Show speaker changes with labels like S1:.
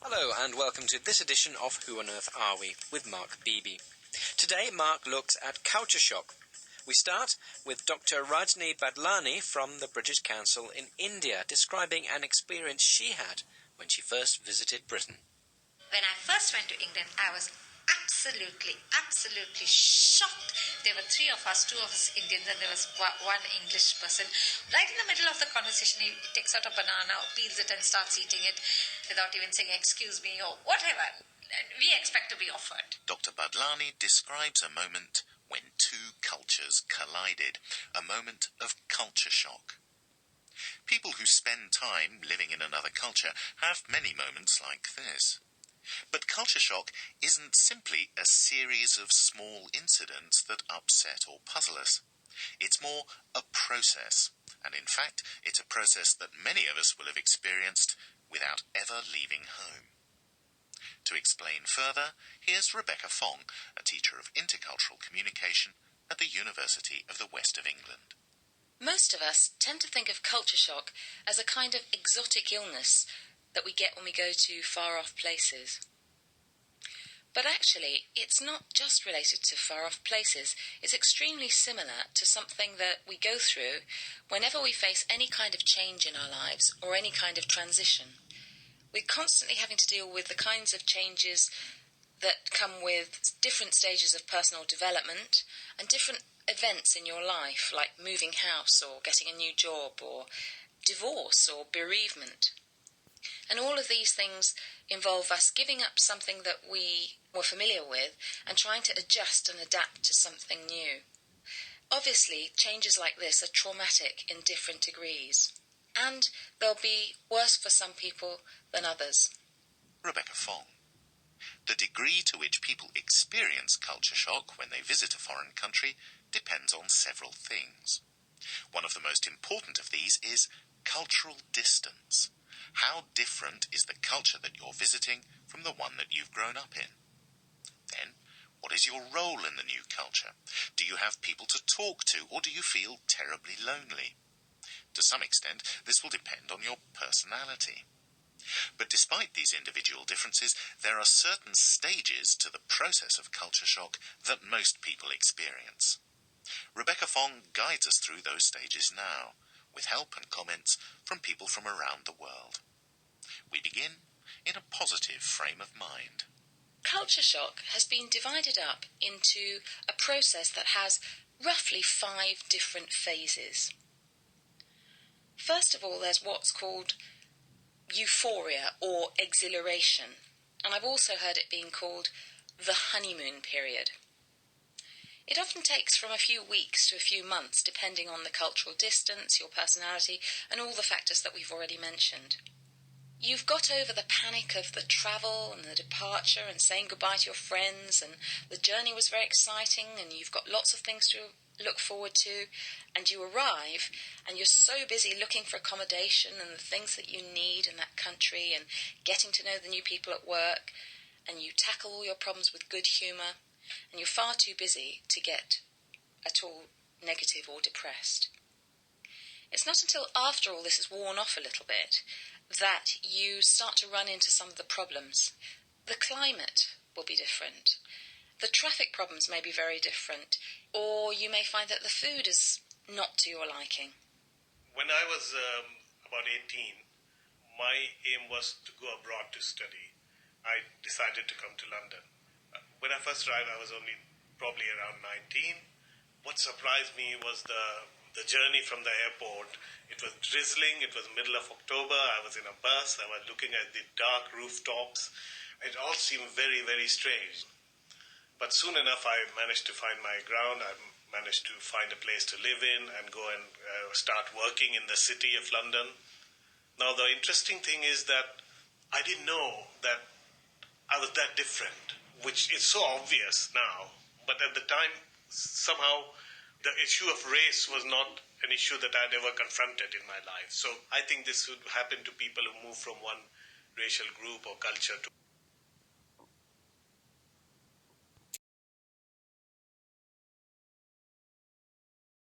S1: Hello and welcome to this edition of Who on Earth Are We? With Mark Beebe. Today Mark looks at culture shock. We start with Dr. Rajni Badlani from the British Council in India, describing an experience she had when she first visited Britain.
S2: When I first went to England, I was absolutely shocked. There were three of us, two of us Indians, and there was one English person. Right in the middle of the conversation, he takes out a banana, peels it and starts eating it without even saying, excuse me, or whatever we expect to be offered.
S3: Dr. Badlani describes a moment when two cultures collided, a moment of culture shock. People who spend time living in another culture have many moments like this. But culture shock isn't simply a series of small incidents that upset or puzzle us. It's more a process, and in fact, it's a process that many of us will have experienced without ever leaving home. To explain further, here's Rebecca Fong, a teacher of intercultural communication at the University of the West of England.
S4: Most of us tend to think of culture shock as a kind of exotic illness that we get when we go to far-off places. But actually, it's not just related to far-off places. It's extremely similar to something that we go through whenever we face any kind of change in our lives or any kind of transition. We're constantly having to deal with the kinds of changes that come with different stages of personal development and different events in your life, like moving house or getting a new job or divorce or bereavement. And all of these things involve us giving up something that we were familiar with and trying to adjust and adapt to something new. Obviously, changes like this are traumatic in different degrees, and they'll be worse for some people than others.
S3: Rebecca Fong. The degree to which people experience culture shock when they visit a foreign country depends on several things. One of the most important of these is cultural distance. How different is the culture that you're visiting from the one that you've grown up in? Then, what is your role in the new culture? Do you have people to talk to, or do you feel terribly lonely? To some extent, this will depend on your personality. But despite these individual differences, there are certain stages to the process of culture shock that most people experience. Rebecca Fong guides us through those stages now, with help and comments from people from around the world. We begin in a positive frame of mind.
S4: Culture shock has been divided up into a process that has roughly 5 different phases. First of all, there's what's called euphoria or exhilaration, and I've also heard it being called the honeymoon period. It often takes from a few weeks to a few months, depending on the cultural distance, your personality, and all the factors that we've already mentioned. You've got over the panic of the travel and the departure and saying goodbye to your friends, and the journey was very exciting, and you've got lots of things to look forward to, and you arrive, and you're so busy looking for accommodation and the things that you need in that country and getting to know the new people at work, and you tackle all your problems with good humour, and you're far too busy to get at all negative or depressed. It's not until after all this has worn off a little bit that you start to run into some of the problems. The climate will be different. The traffic problems may be very different, or you may find that the food is not to your liking.
S5: When I was about 18, my aim was to go abroad to study. I decided to come to London. When I first arrived, I was only probably around 19. What surprised me was the journey from the airport. It was drizzling. It was middle of October. I was in a bus. I was looking at the dark rooftops. It all seemed very, very strange. But soon enough, I managed to find my ground. I managed to find a place to live in and go and start working in the city of London. Now, the interesting thing is that I didn't know that I was that different, which is so obvious now. But at the time, somehow, the issue of race was not an issue that I'd ever confronted in my life. So I think this would happen to people who move from one racial group or culture to